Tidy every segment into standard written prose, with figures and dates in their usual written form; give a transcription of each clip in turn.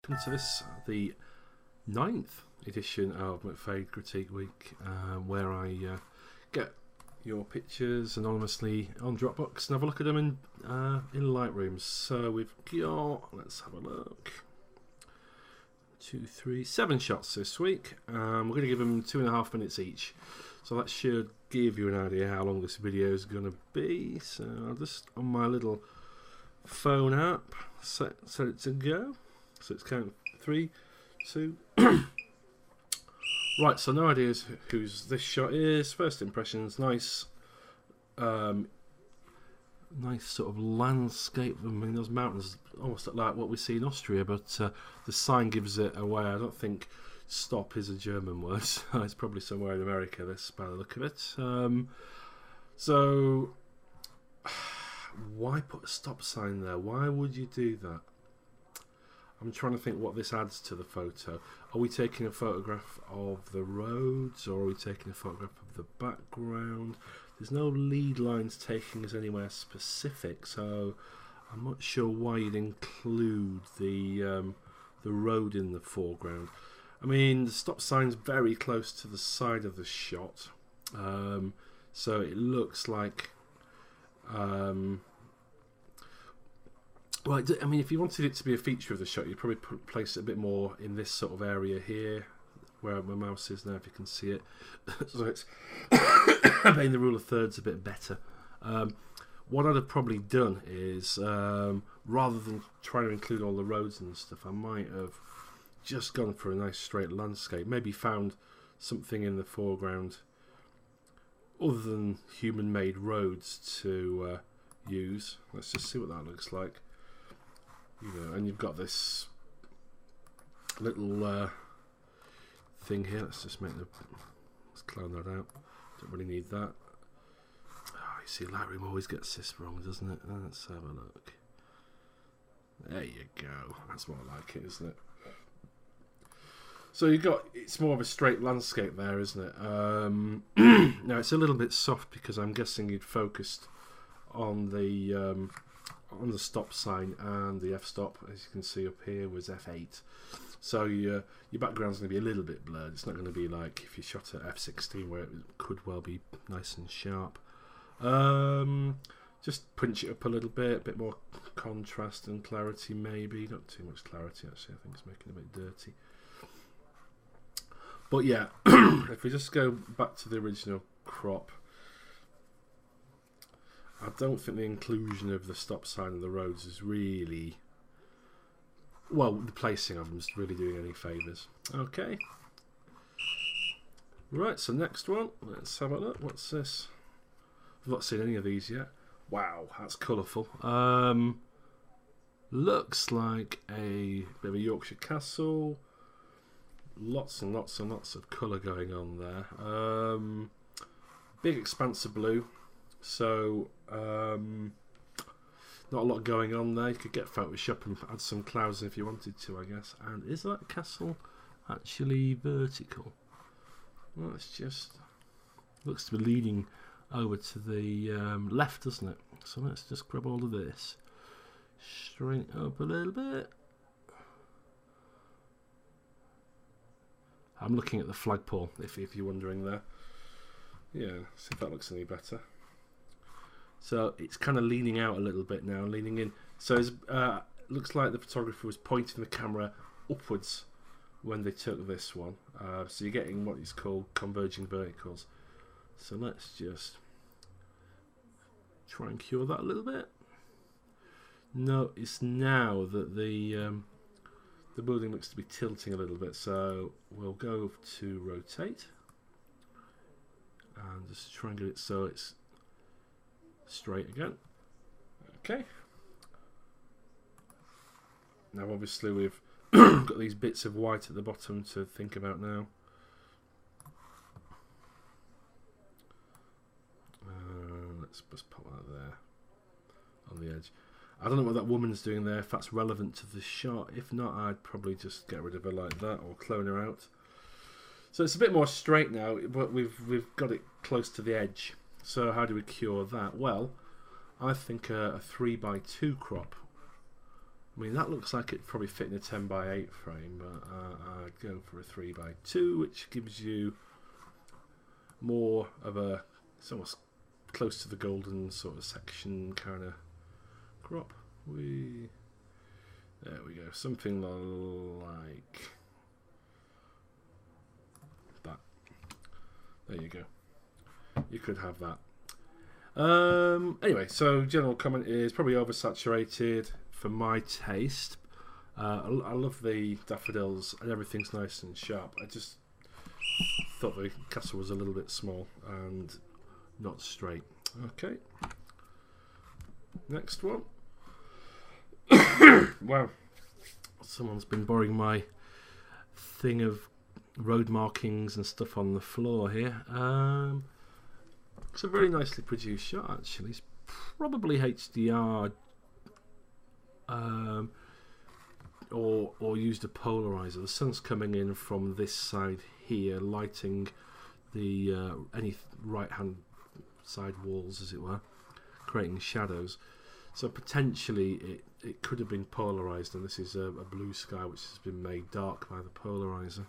welcome to this, the 9th edition of McFade Critique Week, where I get your pictures anonymously on Dropbox and have a look at them in Lightroom. So we've got, let's have a look, 7 shots this week. We're going to give them 2.5 minutes each, so that should give you an idea how long this video is going to be. So I'll just, on my little phone app, set it to go. So it's count 3, 2. Right, so no ideas whose this shot is. First impressions, nice sort of landscape. I mean, those mountains almost look like what we see in Austria, but the sign gives it away. I don't think stop is a German word. It's probably somewhere in America, this, by the look of it. So why put a stop sign there? Why would you do that? I'm trying to think what this adds to the photo. Are we taking a photograph of the roads, or are we taking a photograph of the background? There's no lead lines taking us anywhere specific, so I'm not sure why you'd include the road in the foreground. I mean, the stop sign's very close to the side of the shot, so it looks like well, I mean, if you wanted it to be a feature of the shot, you'd probably place it a bit more in this sort of area here, where my mouse is now, if you can see it. So it's obeying the rule of thirds a bit better. What I'd have probably done is, rather than trying to include all the roads and stuff, I might have just gone for a nice straight landscape. Maybe found something in the foreground other than human-made roads to use. Let's just see what that looks like. You know, and you've got this little thing here. Let's just let's clone that out. Don't really need that. Oh, you see, Lightroom always gets this wrong, doesn't it? Let's have a look. There you go. That's more like it, isn't it? So you've got, it's more of a straight landscape there, isn't it? Now it's a little bit soft because I'm guessing you'd focused on the stop sign, and the f-stop, as you can see up here, was f8. So your background's going to be a little bit blurred. It's not going to be like if you shot at f16 where it could well be nice and sharp. Just punch it up a little bit more contrast and clarity maybe. Not too much clarity actually, I think it's making it a bit dirty. But yeah, if we just go back to the original crop, I don't think the inclusion of the stop sign and the roads is really, well, the placing of them is really doing any favours. Okay. Right, so next one, let's have a look. What's this? I've not seen any of these yet. Wow, that's colourful. Looks like a bit of a Yorkshire castle. Lots and lots and lots of colour going on there. Big expanse of blue. So not a lot going on there. You could get Photoshop and add some clouds if you wanted to, I guess. And is that castle actually vertical? Well, it's just looks to be leading over to the left, doesn't it? So let's just grab all of this, straighten it up a little bit. I'm looking at the flagpole, if you're wondering there. Yeah, see if that looks any better. So it's kind of leaning out a little bit now, leaning in. So it looks like the photographer was pointing the camera upwards when they took this one. So you're getting what is called converging verticals. So let's just try and cure that a little bit. Notice now that the building looks to be tilting a little bit. So we'll go to rotate and just try and get it so it's straight again. Okay. Now obviously we've got these bits of white at the bottom to think about now. Let's just put that there on the edge. I don't know what that woman's doing there, if that's relevant to the shot. If not, I'd probably just get rid of her like that or clone her out. So it's a bit more straight now, but we've got it close to the edge. So how do we cure that? Well, I think a 3x2 crop I mean, that looks like it probably fit in a 10 by 8 frame, but I'd go for a 3 by 2, which gives you more of a, it's almost close to the golden sort of section kind of crop. There we go, something like that. There you go. You could have that. Anyway, so general comment is probably oversaturated for my taste. I love the daffodils and everything's nice and sharp. I just thought the castle was a little bit small and not straight. Okay, next one. Wow, someone's been borrowing my thing of road markings and stuff on the floor here. It's a very nicely produced shot, actually. It's probably HDR or used a polarizer. The sun's coming in from this side here, lighting the any right hand side walls, as it were, creating shadows. So potentially it could have been polarized, and this is a blue sky which has been made dark by the polarizer.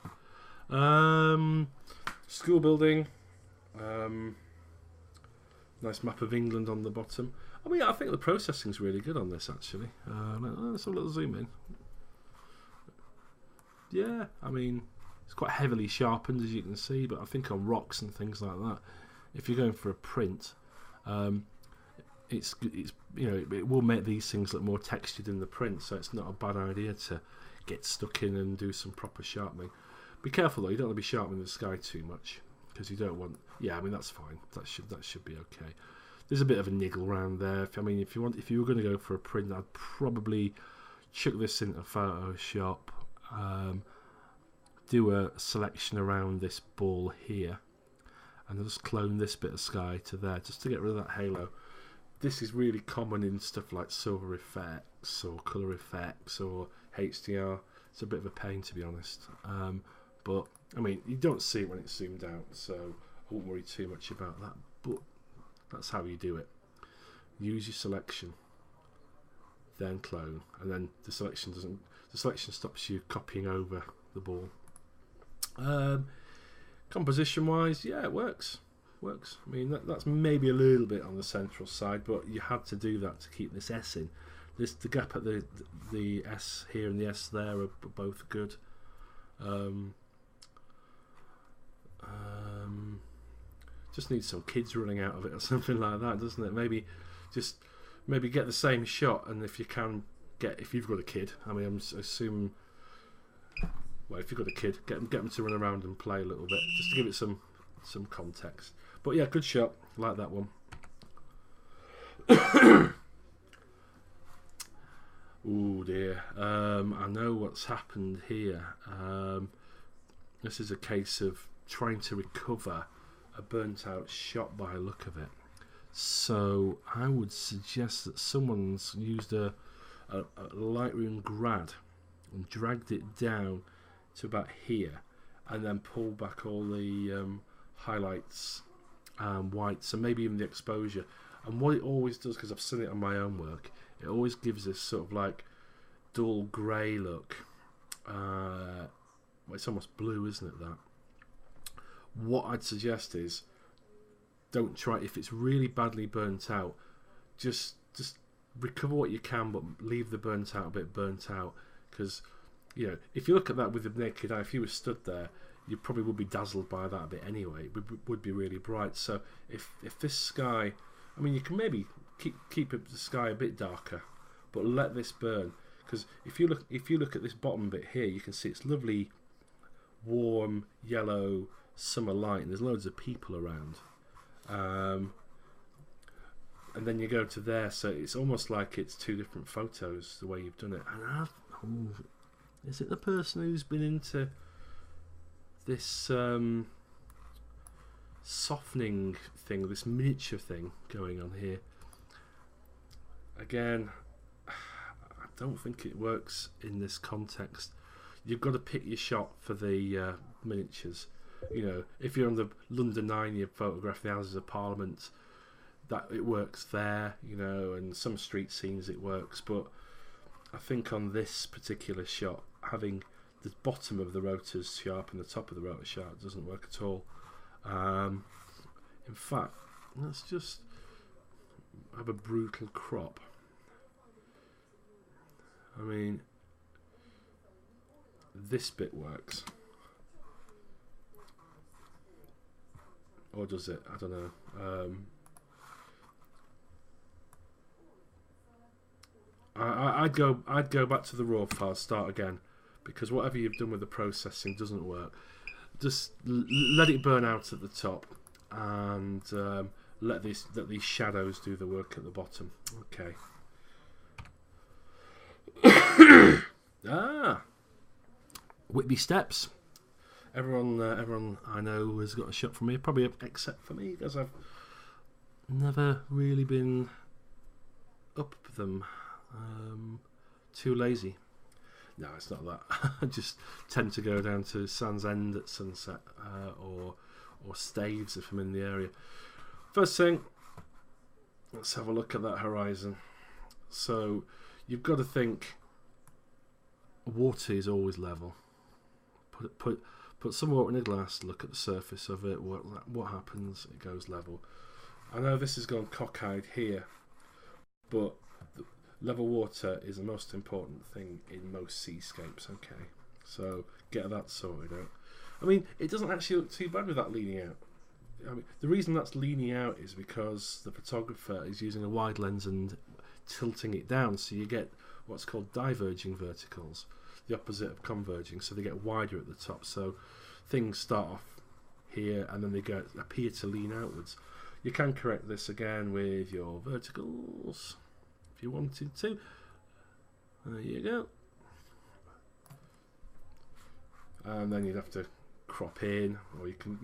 School building. Nice map of England on the bottom. I mean, I think the processing's really good on this, actually. Let's have a little zoom in. Yeah, I mean, it's quite heavily sharpened, as you can see, but I think on rocks and things like that, if you're going for a print, it's you know, it will make these things look more textured in the print, so it's not a bad idea to get stuck in and do some proper sharpening. Be careful though, you don't want to be sharpening the sky too much, because you don't want. Yeah, I mean, that's fine. That should be okay. There's a bit of a niggle round there. I mean, if you were going to go for a print, I'd probably chuck this into Photoshop, do a selection around this ball here, and just clone this bit of sky to there, just to get rid of that halo. This is really common in stuff like silver effects or colour effects or HDR. It's a bit of a pain, to be honest. But I mean, you don't see it when it's zoomed out, so I won't worry too much about that. But that's how you do it. Use your selection, then clone, and then the selection doesn't. The selection stops you copying over the ball. Composition-wise, yeah, it works. Works. I mean, that's maybe a little bit on the central side, but you had to do that to keep this S in. The gap at the S here and the S there are both good. Just needs some kids running out of it or something like that, doesn't it? Maybe get the same shot, and if you can if you've got a kid, I mean, I'm assuming. Well, if you've got a kid, get them to run around and play a little bit, just to give it some context. But yeah, good shot. Like that one. Oh dear. I know what's happened here. This is a case of trying to recover a burnt out shot by the look of it. So I would suggest that someone's used a Lightroom grad and dragged it down to about here, and then pulled back all the highlights and whites, and maybe even the exposure. And what it always does, because I've seen it on my own work, it always gives this sort of like dull grey look. Well, it's almost blue, isn't it, that? What I'd suggest is, don't try, if it's really badly burnt out, just recover what you can, but leave the burnt out a bit burnt out, because, you know, if you look at that with the naked eye, if you were stood there, you probably would be dazzled by that a bit anyway. It would be really bright. So if this sky, I mean, you can maybe keep the sky a bit darker, but let this burn, because if you look at this bottom bit here, you can see it's lovely, warm yellow summer light, and there's loads of people around. And then you go to there, so it's almost like it's two different photos the way you've done it. And is it the person who's been into this softening thing, this miniature thing going on here? Again, I don't think it works in this context. You've got to pick your shot for the miniatures. You know, if you're on the London Eye and you photograph the Houses of Parliament, that it works there, you know, and some street scenes it works, but I think on this particular shot, having the bottom of the rotors sharp and the top of the rotor sharp doesn't work at all. In fact, let's just have a brutal crop. I mean, this bit works. Or does it? I don't know. I'd go back to the raw file, start again, because whatever you've done with the processing doesn't work. Just let it burn out at the top, and let these shadows do the work at the bottom. Okay. Whitby Steps. Everyone I know has got a shot from me, probably except for me, because I've never really been up them. Too lazy. No, it's not that. I just tend to go down to Sands End at sunset, or Staves if I'm in the area. First thing, let's have a look at that horizon. So you've got to think water is always level. Put some water in a glass, look at the surface of it, what happens, it goes level. I know this has gone cockeyed here, but level water is the most important thing in most seascapes. Okay, so get that sorted out. I mean, it doesn't actually look too bad with that leaning out. I mean, the reason that's leaning out is because the photographer is using a wide lens and tilting it down, so you get what's called diverging verticals, the opposite of converging, so they get wider at the top. So things start off here and then they appear to lean outwards. You can correct this again with your verticals if you wanted to. There you go. And then you'd have to crop in, or you can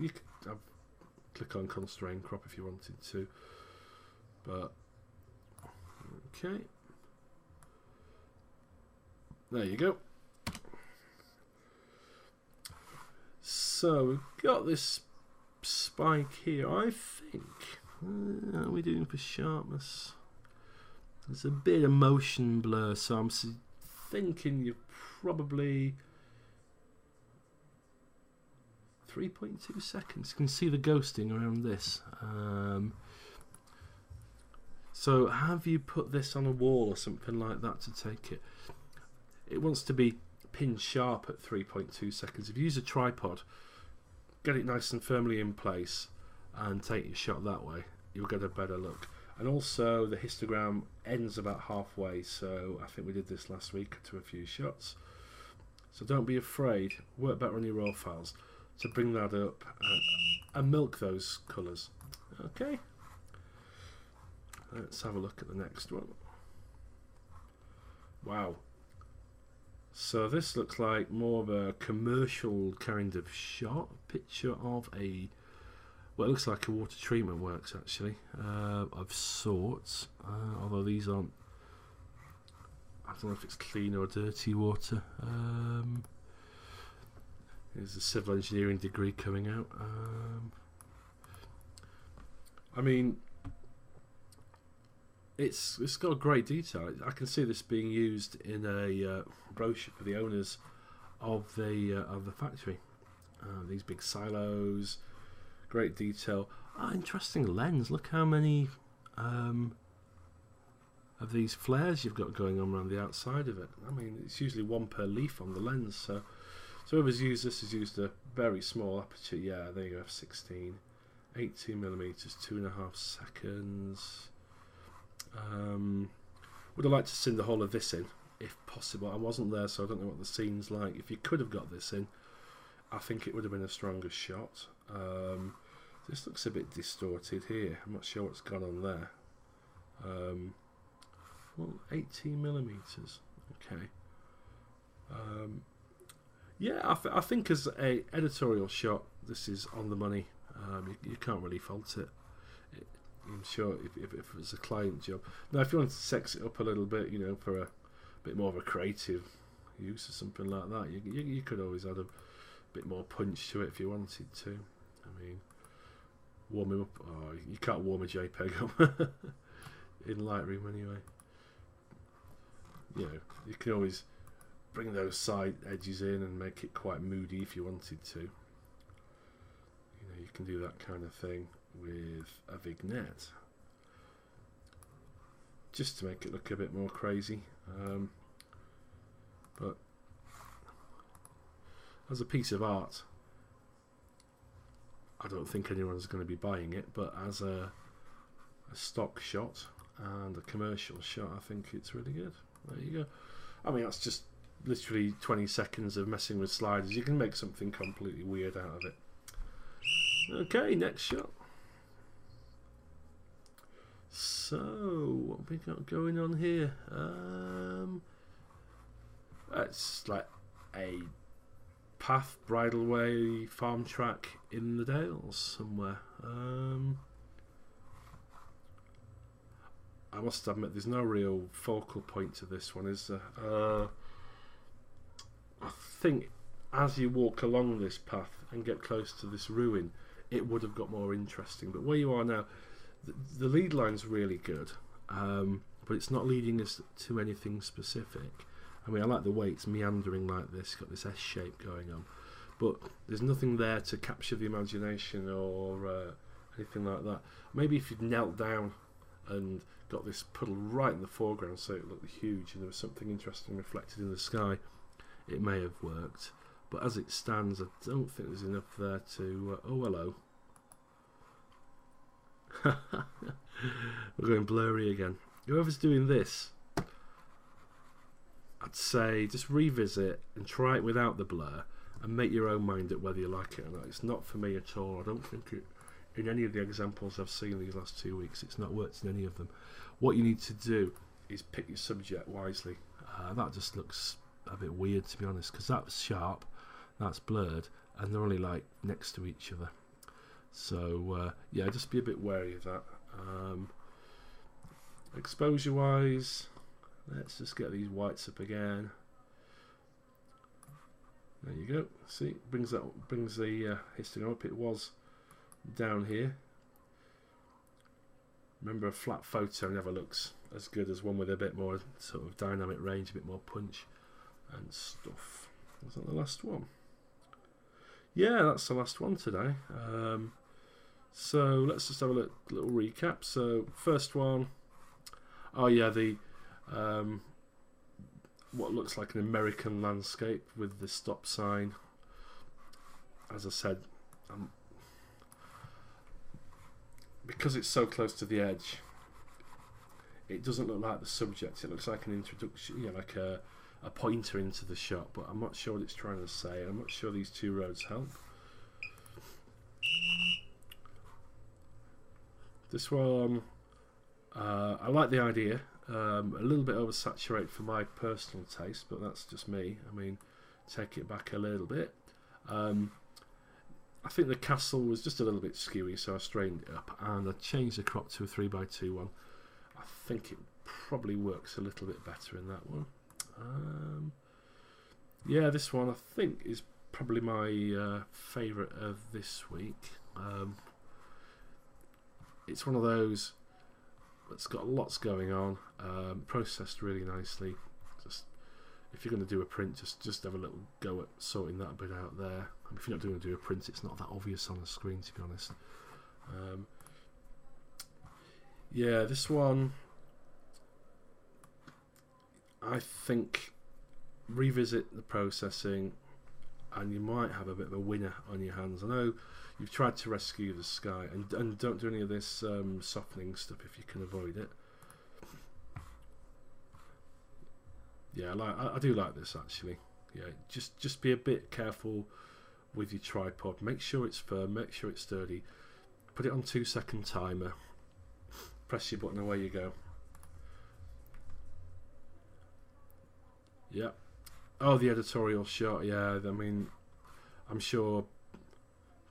click on constrain crop if you wanted to. But okay, there you go. So we've got this spike here. I think, how are we doing for sharpness? There's a bit of motion blur, so I'm thinking you're probably 3.2 seconds. You can see the ghosting around this. So have you put this on a wall or something like that to take it? It wants to be pin sharp at 3.2 seconds. If you use a tripod, get it nice and firmly in place and take your shot that way, you'll get a better look. And also the histogram ends about halfway, so I think we did this last week to a few shots. So don't be afraid, work better on your raw files to bring that up and milk those colours. Okay, let's have a look at the next one. Wow. So this looks like more of a commercial kind of shot, picture of a, well, it looks like a water treatment works actually, of sorts, although these aren't, I don't know if it's clean or dirty water. There's a civil engineering degree coming out. I mean, it's got great detail. I can see this being used in a brochure for the owners of the factory. These big silos, great detail. Interesting lens. Look how many of these flares you've got going on around the outside of it. I mean, it's usually one per leaf on the lens. So whoever's used this has used a very small aperture. Yeah, there you go, f16, 18mm, 2.5 seconds. Would have liked to seen the whole of this in, if possible. I wasn't there, so I don't know what the scene's like. If you could have got this in, I think it would have been a stronger shot. This looks a bit distorted here. I'm not sure what's gone on there. Well, 18mm. Okay. Yeah, I think as a editorial shot, this is on the money. You can't really fault it. I'm sure if it was a client job. Now, if you wanted to sex it up a little bit, you know, for a bit more of a creative use or something like that, you could always add a bit more punch to it if you wanted to. I mean, warm him up. Oh, you can't warm a JPEG up in Lightroom anyway. you know, you can always bring those side edges in and make it quite moody if you wanted to. You know, you can do that kind of thing with a vignette, just to make it look a bit more crazy. But as a piece of art, I don't think anyone's going to be buying it, but as a stock shot and a commercial shot, I think it's really good. There you go. I mean, that's just literally 20 seconds of messing with sliders. You can make something completely weird out of it. Okay, next shot. So, what have we got going on here? It's like a path, bridleway, farm track in the Dales somewhere. I must admit, there's no real focal point to this one, is there? I think as you walk along this path and get close to this ruin, it would have got more interesting. But where you are now, the lead line's really good, but it's not leading us to anything specific. I mean, I like the way it's meandering like this, got this S shape going on, but there's nothing there to capture the imagination or anything like that. Maybe if you'd knelt down and got this puddle right in the foreground so it looked huge and there was something interesting reflected in the sky, it may have worked. But as it stands, I don't think there's enough there to... oh, hello. We're going blurry again. Whoever's doing this, I'd say just revisit and try it without the blur and make your own mind up whether you like it or not. It's not for me at all. I don't think it, in any of the examples I've seen these last 2 weeks, it's not worked in any of them. What you need to do is pick your subject wisely. That just looks a bit weird, to be honest, because that's sharp, that's blurred, and they're only like next to each other. So yeah, just be a bit wary of that. Exposure wise, let's just get these whites up again. There you go. See, brings the histogram up. It was down here. Remember, a flat photo never looks as good as one with a bit more sort of dynamic range, a bit more punch and stuff. Was that the last one? Yeah, that's the last one today. So let's just have a little recap. So first one, oh yeah, the what looks like an American landscape with the stop sign. As I said, because it's so close to the edge, it doesn't look like the subject. It looks like an introduction, you know, like a pointer into the shot, but I'm not sure what it's trying to say. I'm not sure these two roads help. This one, I like the idea. A little bit oversaturated for my personal taste, but that's just me. I mean, take it back a little bit. I think the castle was just a little bit skewy, so I straightened it up and I changed the crop to a 3x2 one. I think it probably works a little bit better in that one. Yeah, this one I think is probably my favourite of this week. It's one of those that's got lots going on, processed really nicely. Just if you're going to do a print, just have a little go at sorting that bit out there. And if you're not going to do a print, it's not that obvious on the screen, to be honest. Yeah, this one, I think, revisit the processing and you might have a bit of a winner on your hands. I know you've tried to rescue the sky, and don't do any of this softening stuff if you can avoid it. Yeah, I do like this actually. Yeah, just be a bit careful with your tripod. Make sure it's firm, make sure it's sturdy. Put it on 2-second timer. Press your button, away you go. Yeah. Oh, the editorial shot. Yeah, I mean, I'm sure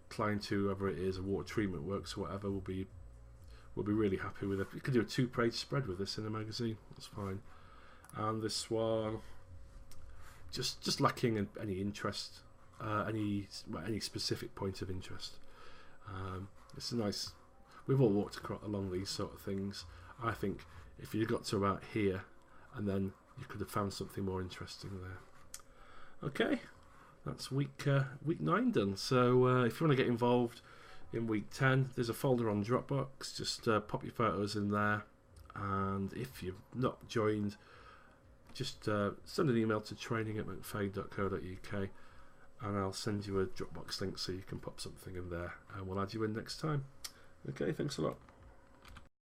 client whoever it is, a water treatment works or whatever, will be really happy with it. You could do a 2-page spread with this in a magazine. That's fine. And this one, just lacking any interest, any specific point of interest. It's a nice. We've all walked along these sort of things. I think if you got to about here and then you could have found something more interesting there. Okay, that's week 9 done. So if you want to get involved in week 10, there's a folder on Dropbox. Just pop your photos in there, and if you've not joined, just send an email to training@mcfade.co.uk, and I'll send you a Dropbox link so you can pop something in there, and we'll add you in next time. Okay, thanks a lot.